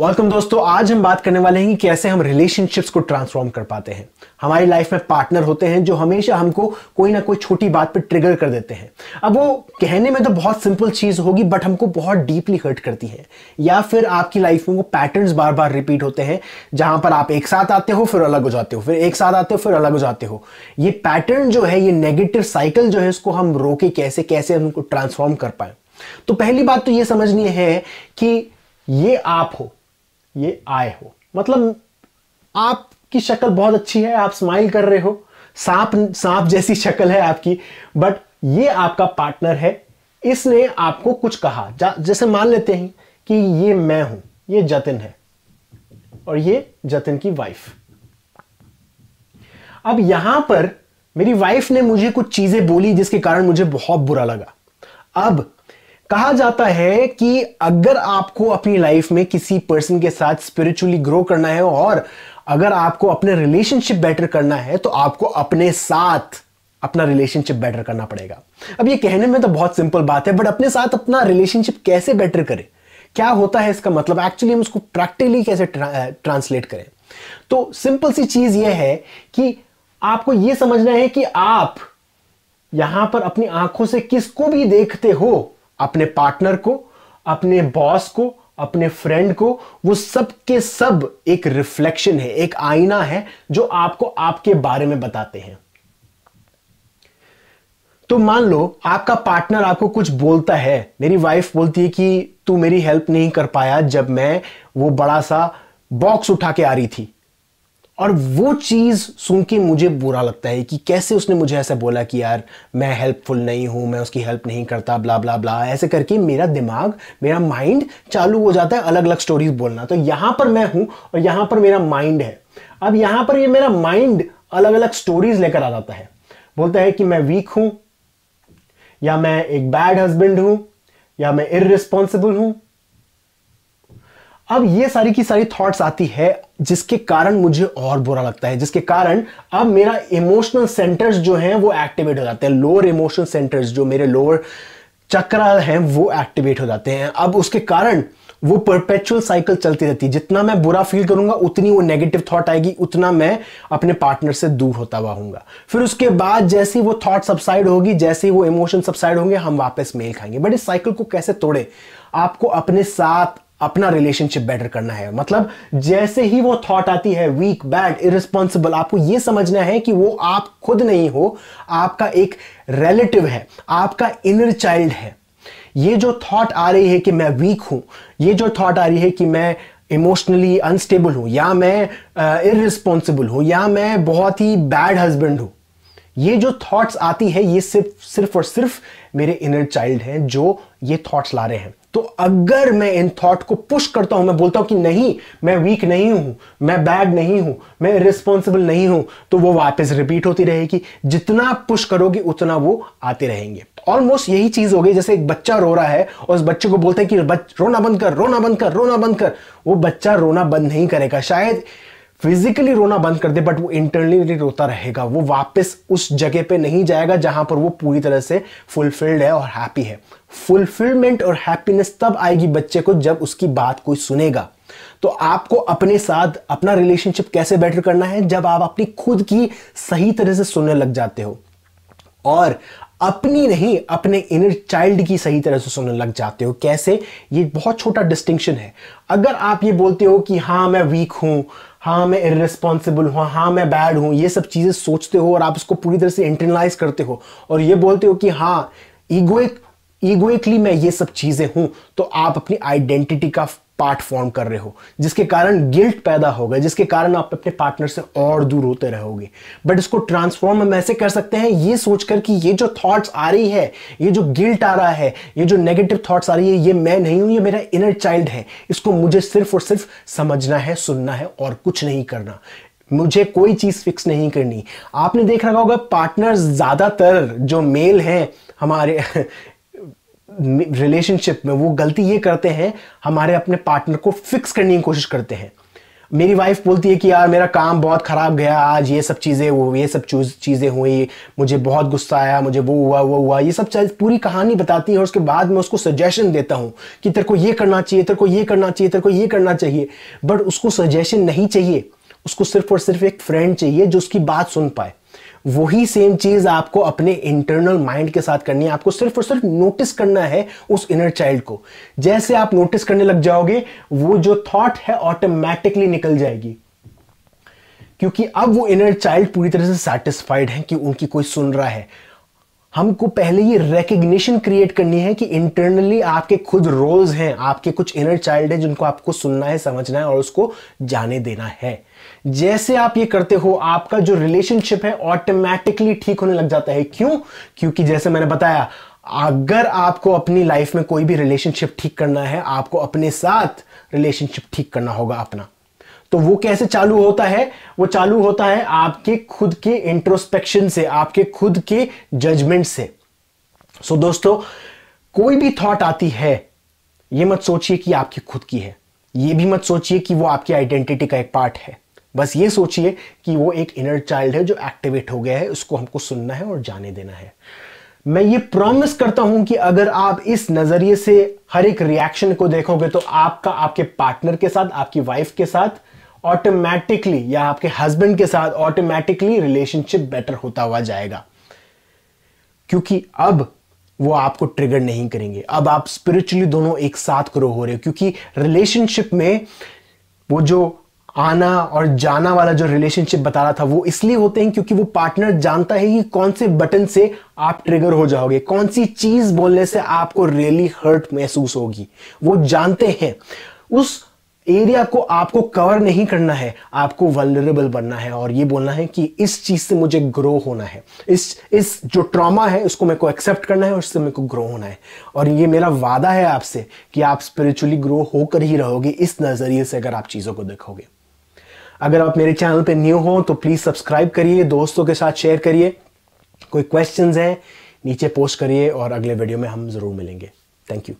Welcome दोस्तों, आज हम बात करने वाले हैं कि कैसे हम रिलेशनशिप्स को ट्रांसफॉर्म कर पाते हैं। हमारी लाइफ में पार्टनर होते हैं जो हमेशा हमको कोई ना कोई छोटी बात पे ट्रिगर कर देते हैं। अब वो कहने में तो बहुत सिंपल चीज होगी बट हमको बहुत डीपली हर्ट करती है। या फिर आपकी लाइफ में वो पैटर्न्स बार बार रिपीट होते हैं जहां पर आप एक साथ आते हो फिर अलग हो जाते हो, फिर एक साथ आते हो फिर अलग हो जाते हो। ये पैटर्न जो है, ये नेगेटिव साइकिल जो है, इसको हम रोके कैसे कैसे हमको ट्रांसफॉर्म कर पाए। तो पहली बात तो ये समझनी है कि ये आप हो, ये आए हो। मतलब आपकी शक्ल बहुत अच्छी है, आप स्माइल कर रहे हो, सांप जैसी शक्ल है आपकी, बट ये आपका पार्टनर है। इसने आपको कुछ कहा, जैसे मान लेते हैं कि ये मैं हूं, ये जतिन है और ये जतिन की वाइफ। अब यहां पर मेरी वाइफ ने मुझे कुछ चीजें बोली जिसके कारण मुझे बहुत बुरा लगा। अब कहा जाता है कि अगर आपको अपनी लाइफ में किसी पर्सन के साथ स्पिरिचुअली ग्रो करना है और अगर आपको अपने रिलेशनशिप बेटर करना है तो आपको अपने साथ अपना रिलेशनशिप बेटर करना पड़ेगा। अब ये कहने में तो बहुत सिंपल बात है, बट अपने साथ अपना रिलेशनशिप कैसे बेटर करें, क्या होता है इसका मतलब, एक्चुअली हम उसको प्रैक्टिकली कैसे ट्रांसलेट करें। तो सिंपल सी चीज यह है कि आपको यह समझना है कि आप यहां पर अपनी आंखों से किसको भी देखते हो, अपने पार्टनर को, अपने बॉस को, अपने फ्रेंड को, वो सब के सब एक रिफ्लेक्शन है, एक आईना है जो आपको आपके बारे में बताते हैं। तो मान लो आपका पार्टनर आपको कुछ बोलता है, मेरी वाइफ बोलती है कि तू मेरी हेल्प नहीं कर पाया जब मैं वो बड़ा सा बॉक्स उठा के आ रही थी, और वो चीज सुन के मुझे बुरा लगता है कि कैसे उसने मुझे ऐसा बोला कि यार मैं हेल्पफुल नहीं हूं, मैं उसकी हेल्प नहीं करता, ब्ला ब्ला ब्ला। ऐसे करके मेरा दिमाग, मेरा माइंड चालू हो जाता है अलग अलग स्टोरीज बोलना। तो यहां पर मैं हूं और यहां पर मेरा माइंड है। अब यहां पर ये मेरा माइंड अलग अलग स्टोरीज लेकर आ जाता है, बोलता है कि मैं वीक हूं, या मैं एक बैड हस्बैंड हूं, या मैं इररिस्पॉन्सिबल हूं। अब ये सारी की सारी थॉट्स आती है जिसके कारण मुझे और बुरा लगता है, जिसके कारण अब मेरा इमोशनल सेंटर्स जो हैं वो एक्टिवेट हो जाते हैं। लोअर इमोशनल सेंटर्स जो मेरे लोअर चक्र हैं वो एक्टिवेट हो जाते हैं। अब उसके कारण वो परपेचुअल साइकिल चलती रहती है। जितना मैं बुरा फील करूंगा उतनी वो नेगेटिव थॉट आएगी, उतना मैं अपने पार्टनर से दूर होता हुआ हूंगा। फिर उसके बाद जैसे ही वो थॉट सबसाइड होगी, जैसे ही वो इमोशन सबसाइड होंगे, हम वापस मेल खाएंगे। बट इस साइकिल को कैसे तोड़े? आपको अपने साथ अपना रिलेशनशिप बेटर करना है। मतलब जैसे ही वो थॉट आती है वीक, बैड, इररिस्पॉन्सिबल, आपको यह समझना है कि वो आप खुद नहीं हो, आपका एक रिलेटिव है, आपका इनर चाइल्ड है। ये जो थॉट आ रही है कि मैं वीक हूं, ये जो थॉट आ रही है कि मैं इमोशनली अनस्टेबल हूं, या मैं इररिस्पॉन्सिबल हूं, या मैं बहुत ही बैड हस्बैंड हूं, ये जो थॉट्स आती है ये सिर्फ और सिर्फ मेरे इनर चाइल्ड हैं जो ये थॉट्स ला रहे हैं। तो अगर मैं इन थॉट को पुश करता हूं, मैं बोलता हूं कि नहीं, मैं वीक नहीं हूं, मैं बैड नहीं हूं, मैं रिस्पॉन्सिबल नहीं हूं, तो वो वापस रिपीट होती रहेगी। जितना पुश करोगे उतना वो आते रहेंगे। ऑलमोस्ट यही चीज हो गई जैसे एक बच्चा रो रहा है और उस बच्चे को बोलते हैं कि रोना बंद कर, रोना बंद कर, रोना बंद कर। वो बच्चा रोना बंद नहीं करेगा, शायद फिजिकली रोना बंद कर दे, बट वो इंटरनली रोता रहेगा। वो वापस उस जगह पे नहीं जाएगा जहां पर वो पूरी तरह से फुलफिल्ड है और हैप्पी है। फुलफिलमेंट और हैप्पीनेस तब आएगी बच्चे को जब उसकी बात कोई सुनेगा। तो आपको अपने साथ अपना रिलेशनशिप कैसे बेटर करना है? जब आप अपनी खुद की सही तरह से सुनने लग जाते हो और अपनी नहीं, अपने इनर चाइल्ड की सही तरह से सुनने लग जाते हो। कैसे? ये बहुत छोटा डिस्टिंक्शन है। अगर आप ये बोलते हो कि हाँ मैं वीक हूं, हाँ मैं इररिस्पॉन्सिबल हूं, हाँ मैं बैड हूं, ये सब चीजें सोचते हो और आप इसको पूरी तरह से इंटरनलाइज करते हो और ये बोलते हो कि हाँ ईगोइकली मैं ये सब चीजें हूं, तो आप अपनी आइडेंटिटी का पार्ट फॉर्म कर रहे हो, जिसके कारण गिल्ट पैदा होगा, जिसके कारण आप अपने पार्टनर से और दूर होते रहोगे। बट इसको ट्रांसफॉर्म हम ऐसे कर सकते हैं, ये सोचकर कि ये जो थॉट्स आ रही है, ये जो गिल्ट आ रहा है, ये जो नेगेटिव थॉट्स आ रही है, ये मैं नहीं हूं, ये मेरा इनर चाइल्ड है। इसको मुझे सिर्फ और सिर्फ समझना है, सुनना है और कुछ नहीं करना। मुझे कोई चीज फिक्स नहीं करनी। आपने देख रखा होगा पार्टनर ज्यादातर जो मेल हैं हमारे रिलेशनशिप में, वो गलती ये करते हैं, हमारे अपने पार्टनर को फिक्स करने की कोशिश करते हैं। मेरी वाइफ बोलती है कि यार मेरा काम बहुत खराब गया आज, ये सब चीज़ें हुई, मुझे बहुत गुस्सा आया, मुझे वो हुआ, ये सब पूरी कहानी बताती है और उसके बाद मैं उसको सजेशन देता हूँ कि तेरे को ये करना चाहिए, तेरे को ये करना चाहिए, तेरे को ये करना चाहिए। बट उसको सजेशन नहीं चाहिए, उसको सिर्फ और सिर्फ एक फ्रेंड चाहिए जो उसकी बात सुन पाए। वही सेम चीज आपको अपने इंटरनल माइंड के साथ करनी है। आपको सिर्फ और सिर्फ नोटिस करना है उस इनर चाइल्ड को। जैसे आप नोटिस करने लग जाओगे, वो जो थॉट है ऑटोमेटिकली निकल जाएगी, क्योंकि अब वो इनर चाइल्ड पूरी तरह से सैटिस्फाइड है कि उनकी कोई सुन रहा है। हमको पहले ये रिकग्निशन क्रिएट करनी है कि इंटरनली आपके खुद रोल्स हैं, आपके कुछ इनर चाइल्ड है जिनको आपको सुनना है, समझना है और उसको जाने देना है। जैसे आप ये करते हो, आपका जो रिलेशनशिप है ऑटोमेटिकली ठीक होने लग जाता है। क्यों? क्योंकि जैसे मैंने बताया, अगर आपको अपनी लाइफ में कोई भी रिलेशनशिप ठीक करना है, आपको अपने साथ रिलेशनशिप ठीक करना होगा अपना। तो वो कैसे चालू होता है? वो चालू होता है आपके खुद के इंट्रोस्पेक्शन से, आपके खुद के जजमेंट से। सो दोस्तों, कोई भी थॉट आती है, ये मत सोचिए कि आपकी खुद की है, ये भी मत सोचिए कि वो आपकी आइडेंटिटी का एक पार्ट है। बस ये सोचिए कि वो एक इनर चाइल्ड है जो एक्टिवेट हो गया है, उसको हमको सुनना है और जाने देना है। मैं ये प्रॉमिस करता हूं कि अगर आप इस नजरिए से हर एक रिएक्शन को देखोगे तो आपका आपके पार्टनर के साथ, आपकी वाइफ के साथ ऑटोमेटिकली, या आपके हस्बैंड के साथ ऑटोमेटिकली रिलेशनशिप बेटर होता हुआ जाएगा। क्योंकि अब वो आपको ट्रिगर नहीं करेंगे, अब आप स्पिरिचुअली दोनों एक साथ ग्रो हो रहे हो। क्योंकि रिलेशनशिप में वो जो आना और जाना वाला जो रिलेशनशिप बता रहा था, वो इसलिए होते हैं क्योंकि वो पार्टनर जानता है कि कौन से बटन से आप ट्रिगर हो जाओगे, कौन सी चीज बोलने से आपको रियली हर्ट महसूस होगी। वो जानते हैं उस एरिया को आपको कवर नहीं करना है, आपको वल्नरेबल बनना है और ये बोलना है कि इस चीज से मुझे ग्रो होना है, इस जो ट्रॉमा है उसको मेरे को एक्सेप्ट करना है और उससे मेरे को ग्रो होना है। और ये मेरा वादा है आपसे कि आप स्पिरिचुअली ग्रो होकर ही रहोगे इस नजरिए से, अगर आप चीजों को देखोगे। अगर आप मेरे चैनल पे न्यू हो तो प्लीज सब्सक्राइब करिए, दोस्तों के साथ शेयर करिए। कोई क्वेश्चंस हैं नीचे पोस्ट करिए और अगले वीडियो में हम जरूर मिलेंगे। Thank you.